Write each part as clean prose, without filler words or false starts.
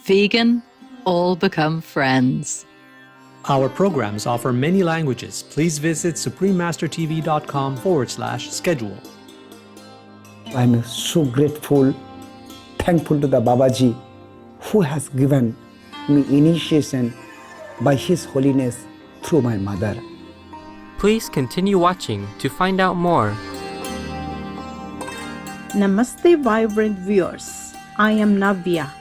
vegan, all become friends. Our programs offer many languages. Please visit suprememastertv.com/schedule. I'm so grateful, thankful to the Babaji who has given me initiation by His Holiness through my mother. Please continue watching to find out more. Namaste, vibrant viewers. I am Navya.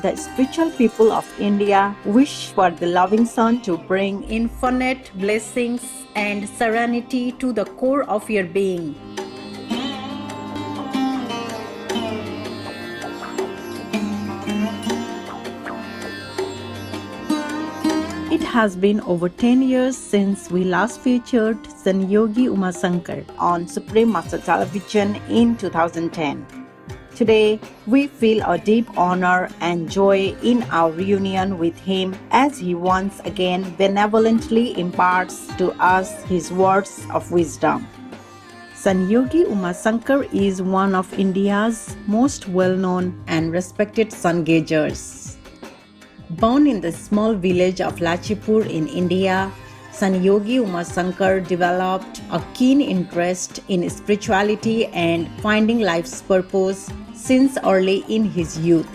The spiritual people of India wish for the loving sun to bring infinite blessings and serenity to the core of your being. It has been over 10 years since we last featured San Yogi Umasankar on Supreme Master Television in 2010. Today, we feel a deep honor and joy in our reunion with him as he once again benevolently imparts to us his words of wisdom. San Yogi Umasankar is one of India's most well-known and respected sun gazers. Born in the small village of Lachipur in India, San Yogi Umasankar developed a keen interest in spirituality and finding life's purpose since early in his youth.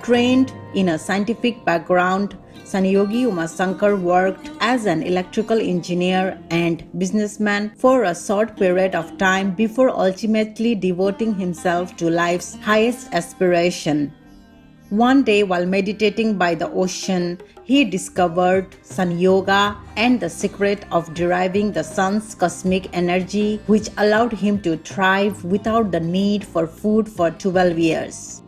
Trained in a scientific background, San Yogi Umasankar worked as an electrical engineer and businessman for a short period of time before ultimately devoting himself to life's highest aspiration. One day, while meditating by the ocean, he discovered Sun Yoga and the secret of deriving the sun's cosmic energy, which allowed him to thrive without the need for food for 12 years.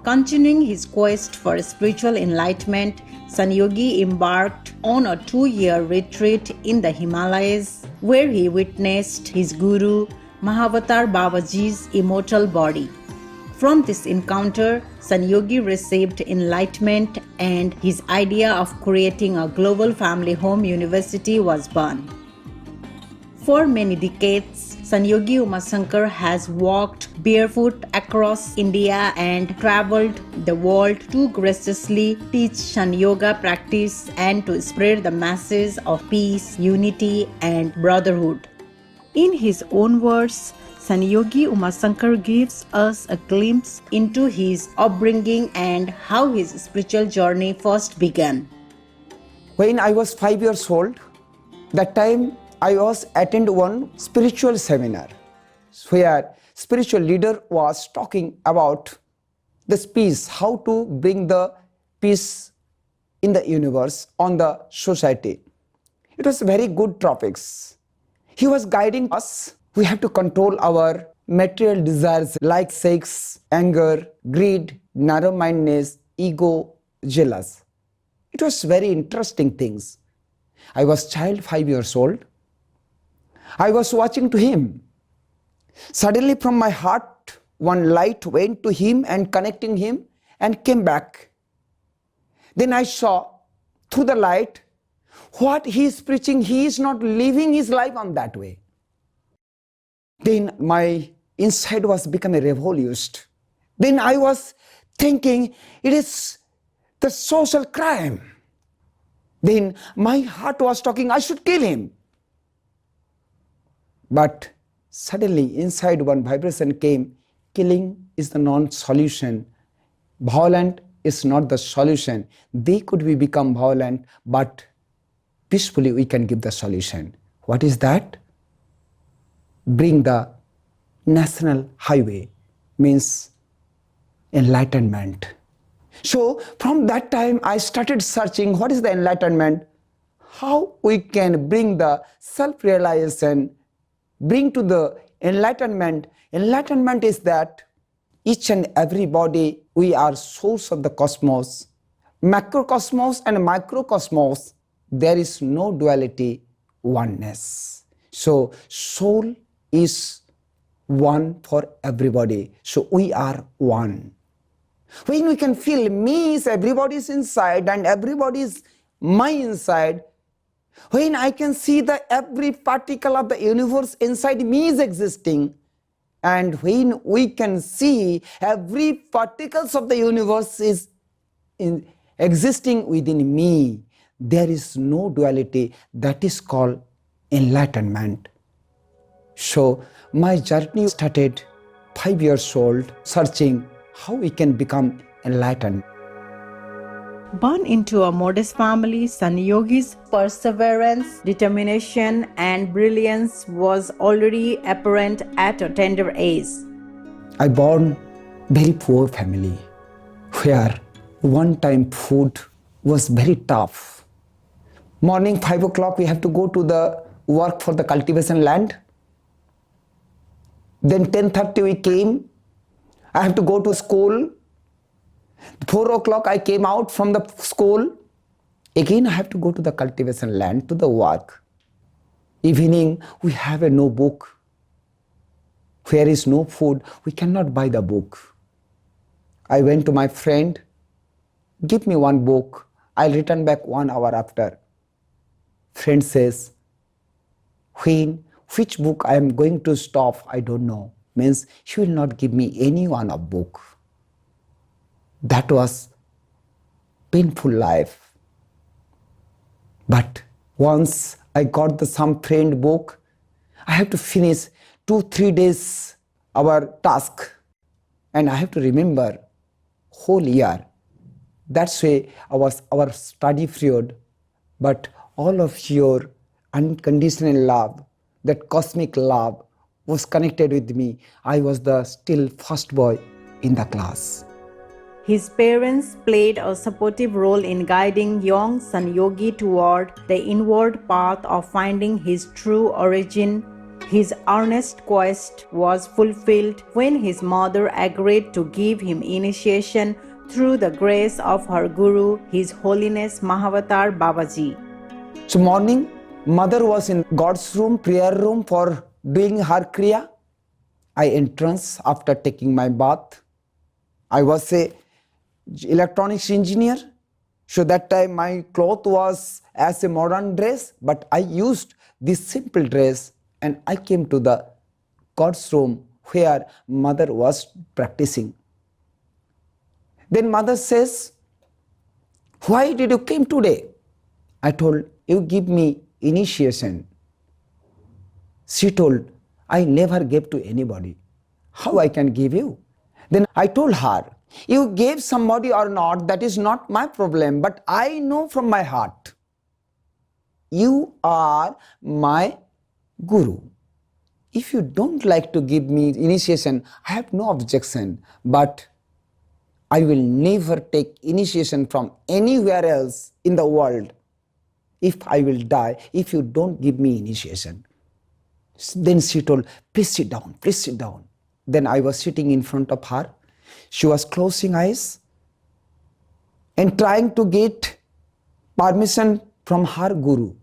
Continuing his quest for spiritual enlightenment, San Yogi embarked on a 2-year retreat in the Himalayas, where he witnessed his guru, Mahavatar Babaji's immortal body. From this encounter, San Yogi received enlightenment and his idea of creating a global family home university was born. For many decades, San Yogi Umasankar has walked barefoot across India and traveled the world to graciously teach San Yoga practice and to spread the message of peace, unity, and brotherhood. In his own words, San Yogi Umasankar gives us a glimpse into his upbringing and how his spiritual journey first began. When I was 5 years old, that time I was attend one spiritual seminar where spiritual leader was talking about this peace, how to bring the peace in the universe, on the society. It was very good topics. He was guiding us. We have to control our material desires like sex, anger, greed, narrow-mindedness, ego, jealous. It was very interesting things. I was child 5 years old. I was watching to him. Suddenly from my heart, one light went to him and connecting him and came back. Then I saw through the light what he is preaching. He is not living his life on that way. Then my inside was becoming revolute. Then I was thinking it is the social crime. Then my heart was talking I should kill him. But suddenly inside one vibration came, killing is the non-solution. Violent is not the solution. They could be become violent, but peacefully we can give the solution. What is that? Bring the national highway, means enlightenment. So from that time I started searching what is the enlightenment, how we can bring the self-realization, bring to the enlightenment. Enlightenment is that each and every body, we are source of the cosmos. Macrocosmos and microcosmos, there is no duality, oneness. So soul is one for everybody. So we are one. When we can feel me is everybody's inside and everybody is my inside, when I can see that every particle of the universe inside me is existing, and when we can see every particles of the universe is existing within me. There is no duality. That is called enlightenment. So my journey started 5 years old, searching how we can become enlightened. Born into a modest family, San Yogi's perseverance, determination, and brilliance was already apparent at a tender age. I born very poor family where one time food was very tough. Morning 5 o'clock we have to go to the work for the cultivation land. Then 10:30 we came. I have to go to school. 4 o'clock I came out from the school. Again I have to go to the cultivation land to the work. Evening we have no book. Where is no food, we cannot buy the book. I went to my friend, give me one book, I'll return back 1 hour after. Friend says, which book I am going to stop, I don't know. Means she will not give me any one of book. That was painful life. But once I got some friend book, I have to finish 2-3 days our task, and I have to remember whole year. That's why our study period, but all of your unconditional love, that cosmic love was connected with me. I was the still first boy in the class. His parents played a supportive role in guiding young San Yogi toward the inward path of finding his true origin. His earnest quest was fulfilled when his mother agreed to give him initiation through the grace of her Guru, His Holiness Mahavatar Babaji. So morning, mother was in God's room, prayer room for doing her kriya. I entrance after taking my bath. I was a electronics engineer. So that time my cloth was as a modern dress, but I used this simple dress and I came to the God's room where mother was practicing. Then mother says, why did you come today? I told, you give me initiation. She told, I never gave to anybody. How I can give you? Then I told her, you gave somebody or not, that is not my problem, but I know from my heart, you are my Guru. If you don't like to give me initiation, I have no objection, but I will never take initiation from anywhere else in the world if I will die, if you don't give me initiation. Then she told, please sit down, please sit down. Then I was sitting in front of her. She was closing eyes and trying to get permission from her Guru.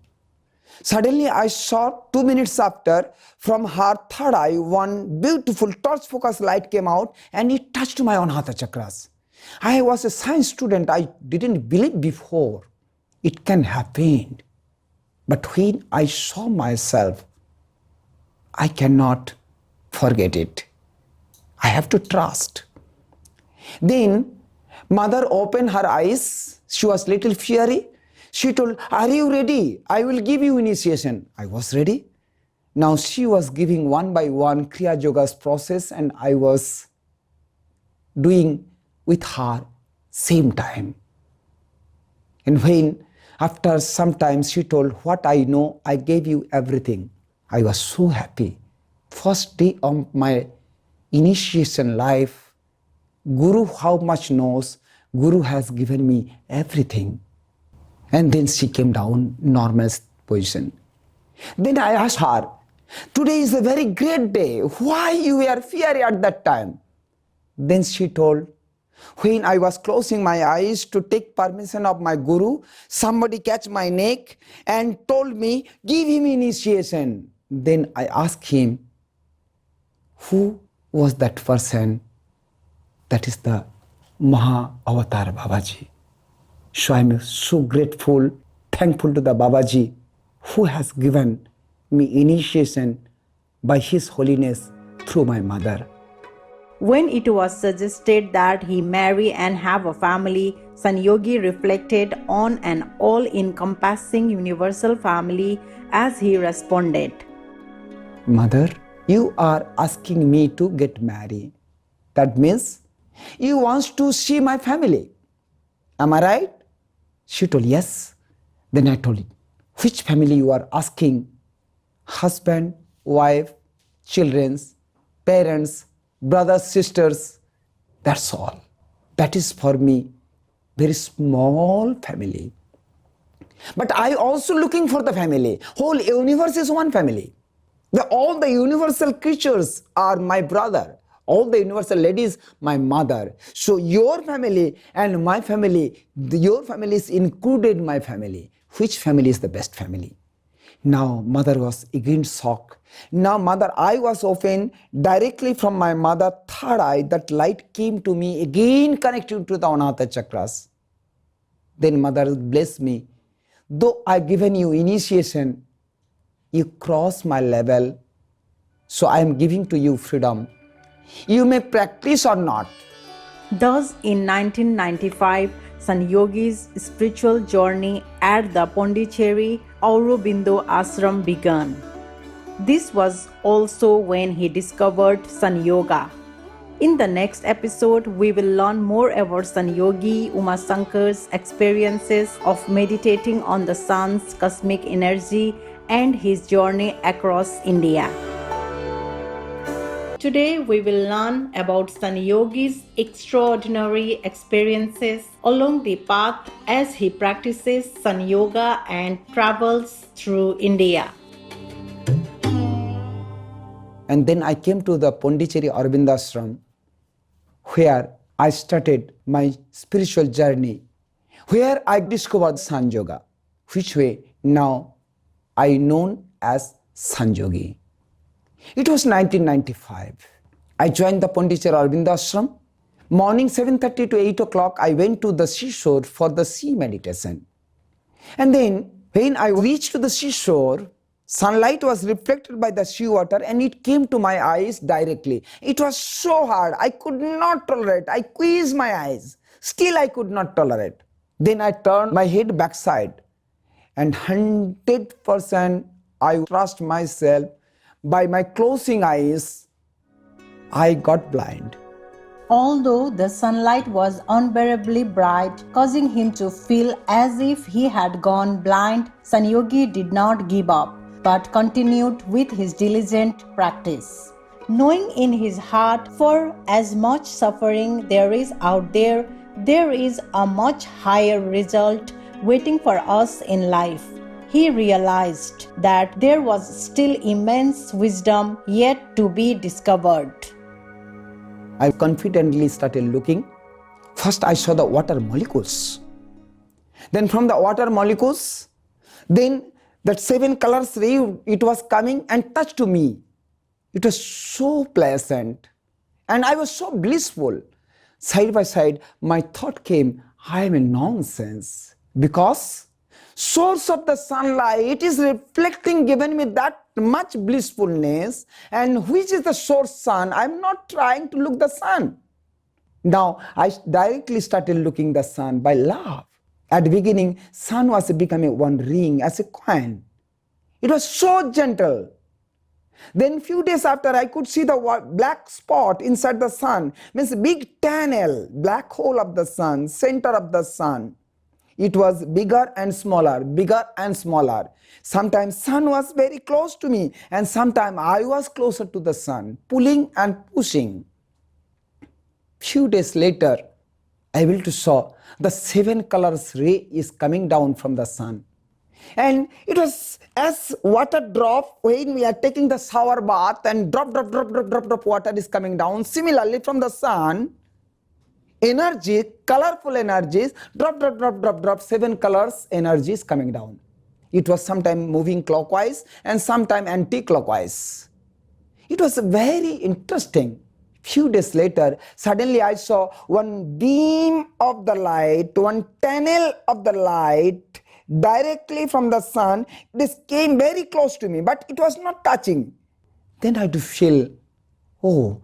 Suddenly I saw 2 minutes after, from her third eye, one beautiful torch focus light came out and it touched my Anahata chakras. I was a science student. I didn't believe before it can happen. But when I saw myself, I cannot forget it. I have to trust. Then mother opened her eyes. She was little fiery. She told, are you ready? I will give you initiation. I was ready. Now she was giving one by one Kriya Yoga's process and I was doing with her same time. And when after some time she told, what I know, I gave you everything. I was so happy. First day of my initiation life, Guru how much knows, Guru has given me everything. And then she came down normal position. Then I asked her, today is a very great day. Why you were fiery at that time? Then she told, when I was closing my eyes to take permission of my Guru, somebody catch my neck and told me, give him initiation. Then I asked him, who was that person? That is the Maha Avatar Babaji. So I am so grateful, thankful to the Babaji who has given me initiation by His Holiness through my mother. When it was suggested that he marry and have a family, Sanyogi reflected on an all-encompassing universal family as he responded, Mother, you are asking me to get married. That means you want to see my family. Am I right? She told, yes. Then I told, which family you are asking? Husband, wife, children's, parents, brothers, sisters. That's all. That is for me very small family. But I also looking for the family. Whole universe is one family. All the universal creatures are my brother. All the universal ladies, my mother. So your family and my family, your family is included in my family. Which family is the best family? Now mother was again shocked. Now mother, I was open directly from my mother third eye. That light came to me again connected to the Anahata chakras. Then mother blessed me. Though I given you initiation, you cross my level. So I am giving to you freedom. You may practice or not. Thus, in 1995, Sanyogi's spiritual journey at the Pondicherry Aurobindo Ashram began. This was also when he discovered Sun Yoga. In the next episode, we will learn more about Sanyogi Umasankar's experiences of meditating on the sun's cosmic energy and his journey across India. Today, we will learn about Sanyogi's extraordinary experiences along the path as he practices Sun Yoga and travels through India. And then I came to the Pondicherry Aurobindo Ashram, where I started my spiritual journey, where I discovered Sun Yoga, which way now I known as Sanyogi. It was 1995. I joined the Pondicherry Aurobindo Ashram. Morning 7:30 to 8 o'clock, I went to the seashore for the sea meditation. And then when I reached to the seashore, sunlight was reflected by the sea water and it came to my eyes directly. It was so hard. I could not tolerate. I squeezed my eyes. Still I could not tolerate. Then I turned my head backside and 100% I trust myself. By my closing eyes, I got blind. Although the sunlight was unbearably bright, causing him to feel as if he had gone blind, Sanyogi did not give up, but continued with his diligent practice. Knowing in his heart, for as much suffering there is out there, there is a much higher result waiting for us in life. He realized that there was still immense wisdom yet to be discovered. I confidently started looking. First I saw the water molecules. Then from the water molecules, then that 7 colors ray, it was coming and touched to me. It was so pleasant and I was so blissful. Side by side, my thought came, I am a nonsense because source of the sunlight is reflecting, giving me that much blissfulness, and which is the source sun. I am not trying to look the sun. Now I directly started looking the sun by love. At the beginning, sun was becoming one ring as a coin. It was so gentle. Then few days after, I could see the black spot inside the sun, means big tunnel, black hole of the sun, center of the sun. It was bigger and smaller, bigger and smaller. Sometimes sun was very close to me and sometimes I was closer to the sun, pulling and pushing. Few days later, I will to saw the 7 colors ray is coming down from the sun. And it was as water drop when we are taking the shower bath and drop water is coming down. Similarly from the sun, energy, colorful energies, drop, 7 colors energy is coming down. It was sometime moving clockwise and sometime anti-clockwise. It was very interesting. Few days later, suddenly I saw one beam of the light, one tunnel of the light directly from the sun. This came very close to me, but it was not touching. Then I had to feel, oh,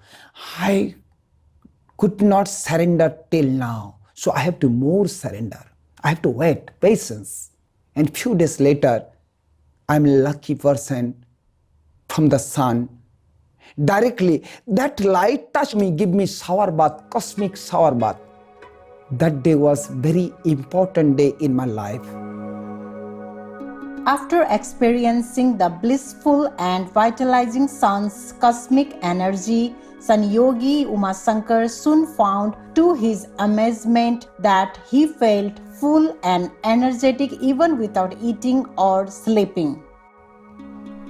I could not surrender till now. So I have to more surrender. I have to wait, patience. And few days later, I'm a lucky person from the sun. Directly, that light touched me, give me shower bath, cosmic shower bath. That day was very important day in my life. After experiencing the blissful and vitalizing sun's cosmic energy, San Yogi Umasankar soon found to his amazement that he felt full and energetic even without eating or sleeping.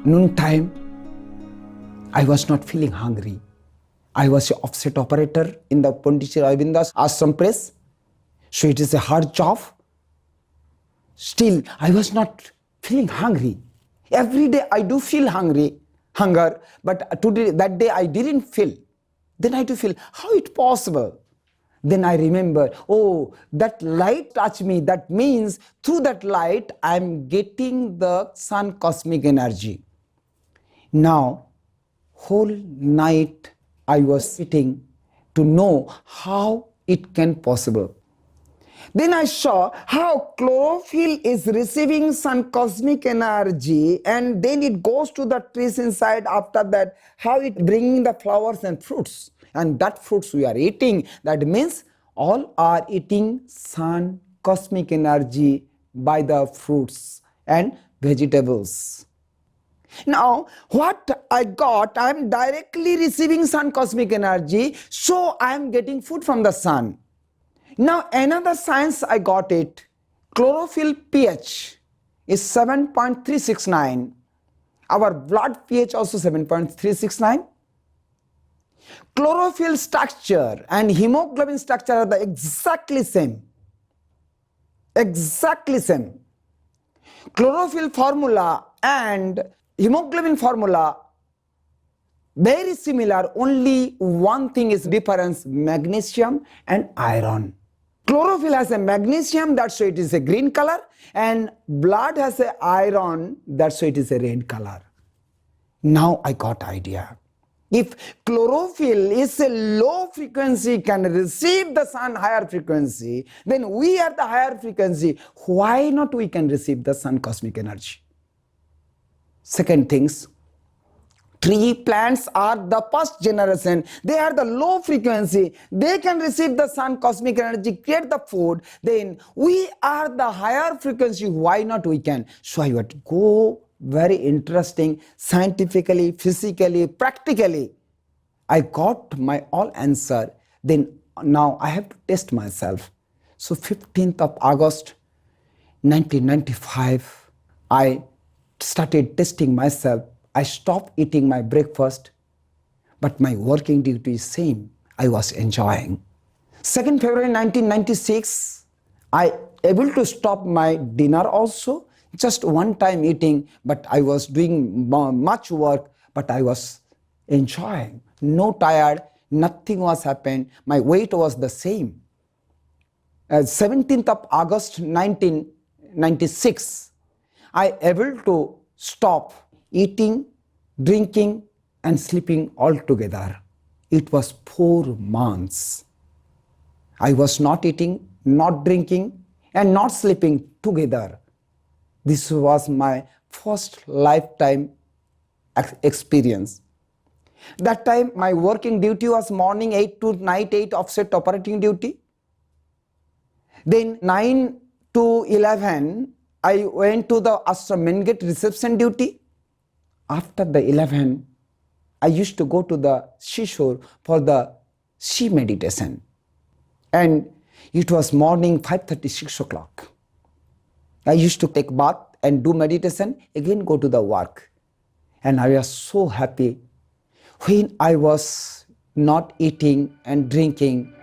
Noontime, I was not feeling hungry. I was an offset operator in the Pandit Sri Aurobindo's ashram press. So it is a hard job. Still, I was not feeling hungry. Every day I do feel hunger, but today, that day I didn't feel. Then I do feel, how it possible? Then I remember, oh, that light touched me. That means through that light, I'm getting the sun cosmic energy. Now, whole night I was sitting to know how it can possible. Then I saw how chlorophyll is receiving sun cosmic energy and then it goes to the trees inside. After that, how it bringing the flowers and fruits. And that fruits we are eating. That means all are eating sun cosmic energy by the fruits and vegetables. Now, what I got, I am directly receiving sun cosmic energy, so I am getting food from the sun. Now, another science I got it, chlorophyll pH is 7.369. Our blood pH also 7.369. Chlorophyll structure and hemoglobin structure are the exactly same. Exactly same. Chlorophyll formula and hemoglobin formula very similar, only one thing is difference, magnesium and iron. Chlorophyll has a magnesium, that's why it is a green color, and blood has a iron, that's why it is a red color. Now I got idea. If chlorophyll is a low frequency, can receive the sun higher frequency, then we are the higher frequency. Why not we can receive the sun cosmic energy? Second things, tree plants are the first generation. They are the low frequency. They can receive the sun cosmic energy, create the food. Then we are the higher frequency. Why not we can? So I would go very interesting, scientifically, physically, practically. I got my all answer. Then now I have to test myself. So 15th of August, 1995, I started testing myself. I stopped eating my breakfast, but my working duty is same. I was enjoying. 2nd February 1996, I able to stop my dinner also. Just one time eating, but I was doing much work, but I was enjoying. No tired, nothing was happened. My weight was the same. 17th of August 1996, I able to stop eating, drinking and sleeping all together. It was 4 months. I was not eating, not drinking and not sleeping together. This was my first lifetime experience. That time my working duty was morning 8 to night 8 offset operating duty. Then 9 to 11 I went to the ashram main gate reception duty. After the 11 I used to go to the seashore for the sea meditation. And it was morning 5:30, 6 o'clock. I used to take bath and do meditation, again go to the work. And I was so happy when I was not eating and drinking.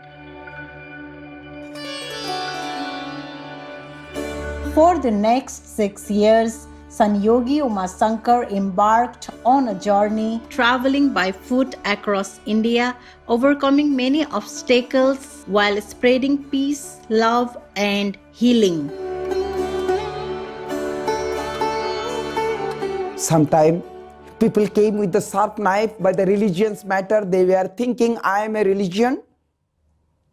For the next 6 years, San Yogi Umasankar embarked on a journey traveling by foot across India, overcoming many obstacles while spreading peace, love and healing. Sometimes people came with the sharp knife by the religion's matter. They were thinking I am a religion.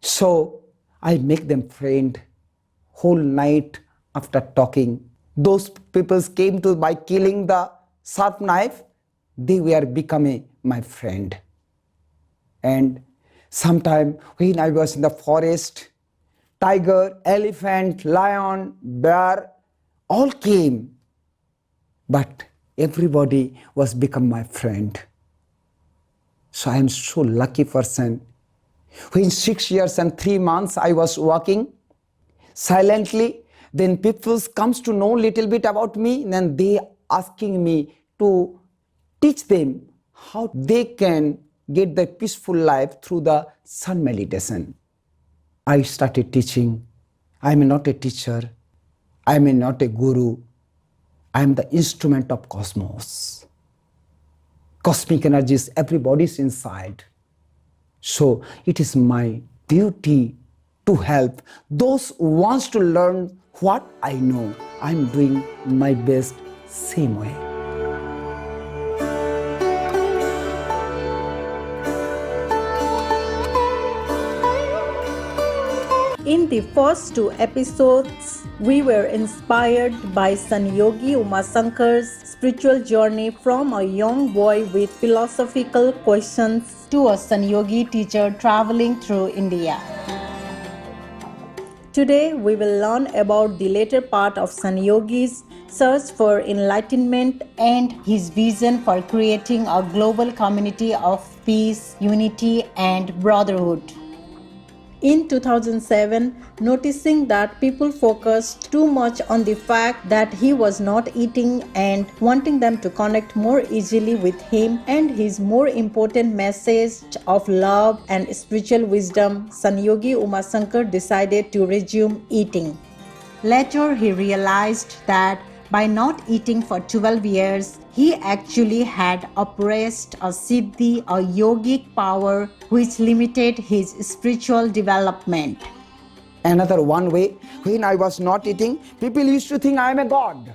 So I make them friend. Whole night after talking, those people came to by killing the sharp knife, they were becoming my friend. And sometime when I was in the forest, tiger, elephant, lion, bear, all came. But everybody was become my friend. So I am so lucky person. When 6 years and 3 months I was walking silently, then people comes to know little bit about me, then they asking me to teach them how they can get the peaceful life through the sun meditation. I started teaching. I am not a teacher. I am not a guru. I am the instrument of cosmos. Cosmic energies, everybody's inside. So it is my duty to help those who wants to learn what I know. I'm doing my best same way. In the first 2 episodes, we were inspired by San Yogi Umasankar's spiritual journey from a young boy with philosophical questions to a San Yogi teacher traveling through India. Today, we will learn about the later part of San Yogi's search for enlightenment and his vision for creating a global community of peace, unity, and brotherhood. In 2007, noticing that people focused too much on the fact that he was not eating and wanting them to connect more easily with him and his more important message of love and spiritual wisdom, San Yogi Umasankar decided to resume eating. Later, he realized that by not eating for 12 years, he actually had oppressed a siddhi, a yogic power which limited his spiritual development. Another one way, when I was not eating, people used to think I am a god.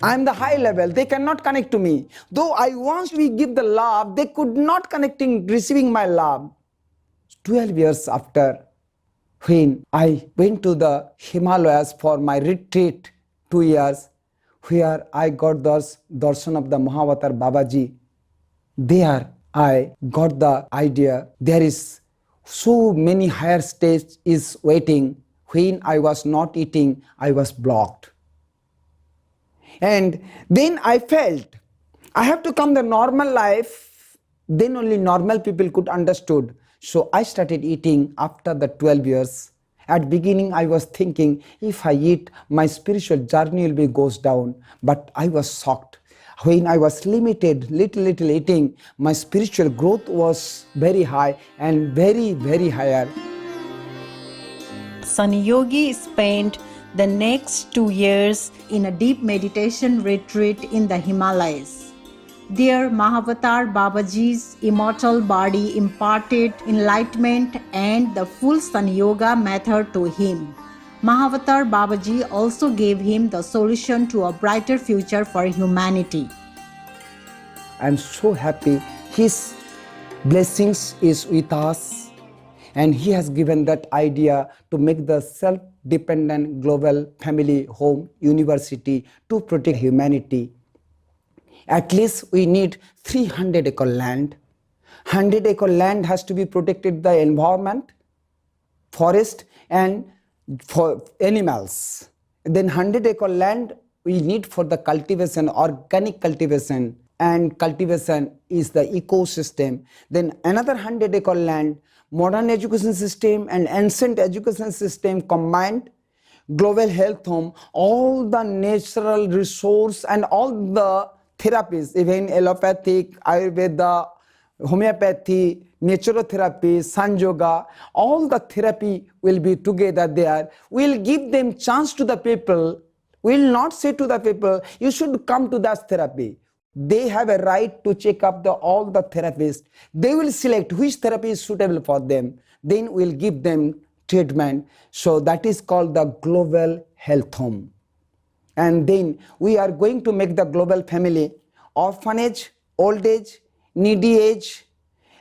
I am the high level, they cannot connect to me. Though I once we give the love, they could not connecting, receiving my love. 12 years after, when I went to the Himalayas for my retreat, 2 years, where I got the darshan of the Mahavatar Babaji, there I got the idea there is so many higher stages is waiting. When I was not eating, I was blocked. And then I felt I have to come the normal life, then only normal people could understood. So I started eating after the 12 years. At beginning, I was thinking, if I eat, my spiritual journey will be goes down. But I was shocked. When I was limited, little eating, my spiritual growth was very high and very higher. San Yogi spent the next 2 years in a deep meditation retreat in the Himalayas. There, Mahavatar Babaji's immortal body imparted enlightenment and the full San Yoga method to him. Mahavatar Babaji also gave him the solution to a brighter future for humanity. I am so happy. His blessings is with us, and he has given that idea to make the self-dependent global family home university to protect humanity. At least we need 300 acre land. 100 acre land has to be protected the environment, forest and for animals. Then 100 acre land we need for the cultivation, organic cultivation, and cultivation is the ecosystem. Then another 100 acre land, modern education system and ancient education system combined, global health home, all the natural resource and all the therapies, even allopathic, Ayurveda, homeopathy, naturotherapy, San Yoga, all the therapy will be together there. We'll give them chance to the people. We'll not say to the people, you should come to that therapy. They have a right to check up all the therapists. They will select which therapy is suitable for them. Then we'll give them treatment. So that is called the global health home. And then we are going to make the global family orphanage, old age, needy age,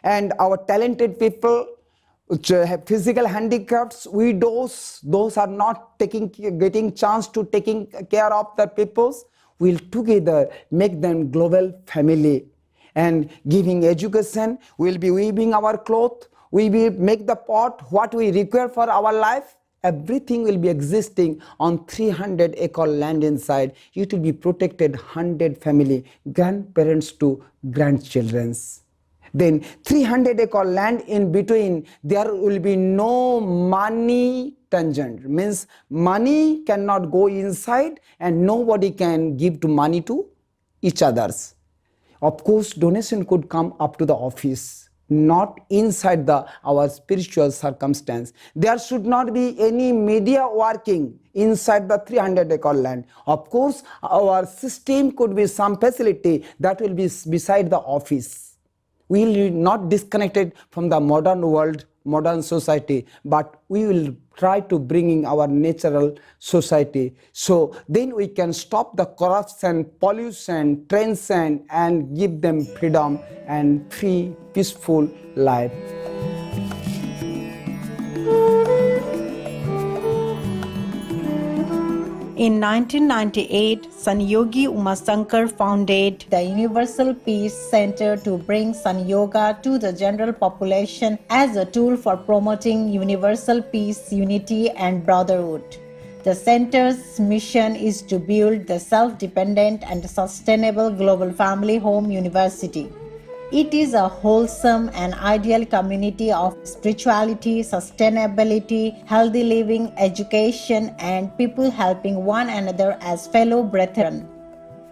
and our talented people which have physical handicaps, widows, those are not getting chance to taking care of the peoples, will together make them global family and giving education. We'll be weaving our cloth, we will make the pot what we require for our life. Everything will be existing on 300-acre land inside. It will be protected 100 family, grandparents to grandchildren's. Then 300-acre land in between, there will be no money tangent. Means money cannot go inside and nobody can give to money to each others. Of course, donation could come up to the office, not inside our spiritual circumstance. There should not be any media working inside the 300-acre land. Of course, our system could be some facility that will be beside the office. We will not disconnected from the modern world, modern society, but we will try to bring in our natural society. So then we can stop the corruption, pollution, transcend, and give them freedom and free, peaceful life. In 1998, Sanyogi Umasankar founded the Universal Peace Center to bring San Yoga to the general population as a tool for promoting universal peace, unity, and brotherhood. The center's mission is to build the self-dependent and sustainable global family home university. It is a wholesome and ideal community of spirituality, sustainability, healthy living, education, and people helping one another as fellow brethren.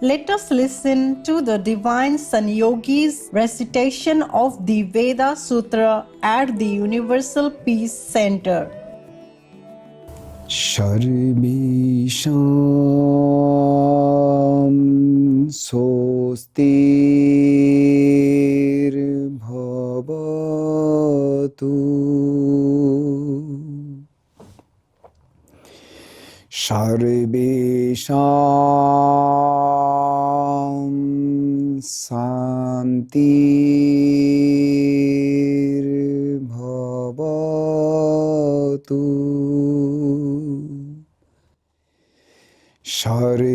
Let us listen to the divine Sanyogi's recitation of the Veda Sutra at the Universal Peace Center. Sarvesham Swastir Bhavatu Sarvesham Santir Bhavatu Sarvesham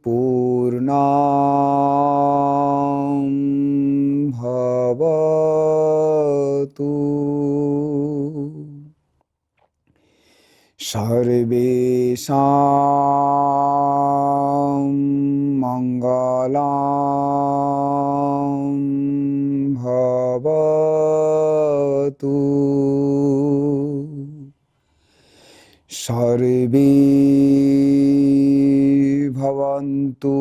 Purnam Bhavatu Sarvesham Mangalam Bhavatu Sarve Bhavantu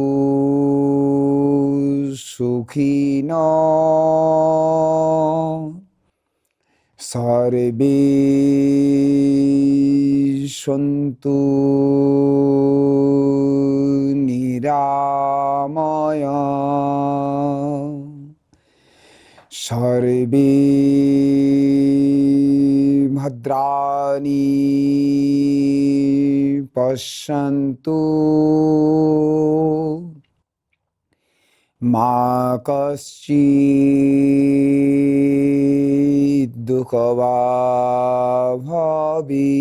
Sukhina Sarve Santu Niramaya Sarve Bhadrani Pashantu Ma Kaschid Dukhava Bhavi.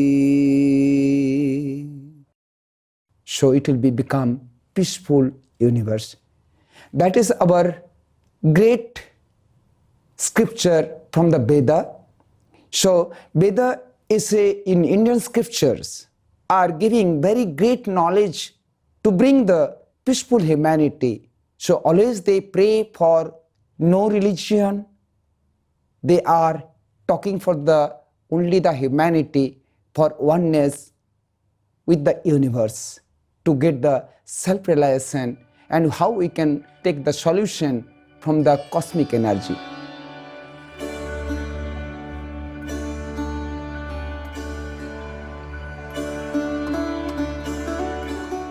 So it will become peaceful universe. That is our great scripture from the Veda. So Veda is in Indian scriptures are giving very great knowledge to bring the peaceful humanity. So always they pray for no religion. They are talking for only the humanity, for oneness with the universe, to get the self-realization and how we can take the solution from the cosmic energy.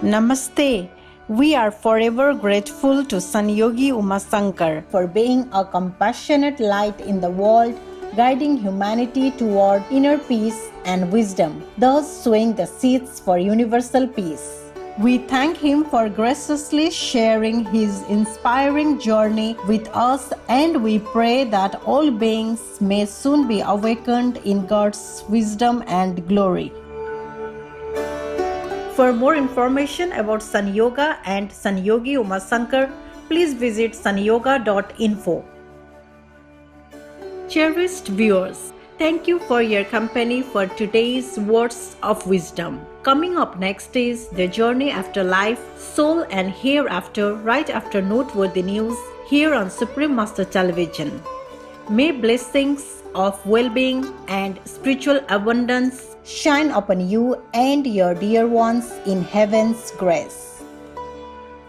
Namaste. We are forever grateful to Sanyogi Umasankar for being a compassionate light in the world, guiding humanity toward inner peace and wisdom, thus sowing the seeds for universal peace. We thank him for graciously sharing his inspiring journey with us, and we pray that all beings may soon be awakened in God's wisdom and glory. For more information about Sun Yoga and Sun Yogi Umasankar, please visit sunyoga.info. Cherished viewers, thank you for your company for today's words of wisdom. Coming up next is The Journey After Life, Soul and Hereafter, right after noteworthy news here on Supreme Master Television. May blessings of well-being and spiritual abundance shine upon you and your dear ones in heaven's grace.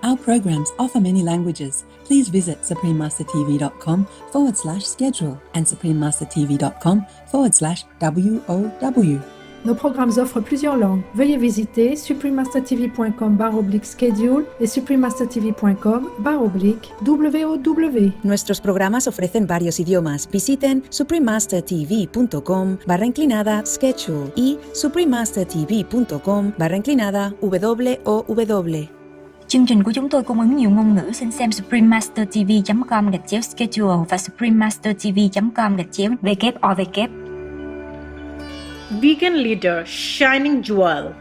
Our programs offer many languages. Please visit suprememastertv.com/schedule and suprememastertv.com/WOW. Nos programmes offrent plusieurs langues. Veuillez visiter suprememastertv.com/schedule et suprememastertv.com/WOW. Nuestros programas ofrecen varios idiomas. Visiten suprememastertv.com/schedule y suprememastertv.com/WOW. Chương trình của chúng tôi cung ứng nhiều ngôn ngữ. Xin xem suprememastertv.com/schedule và suprememastertv.com/WOW. Vegan leader Shining Jewel.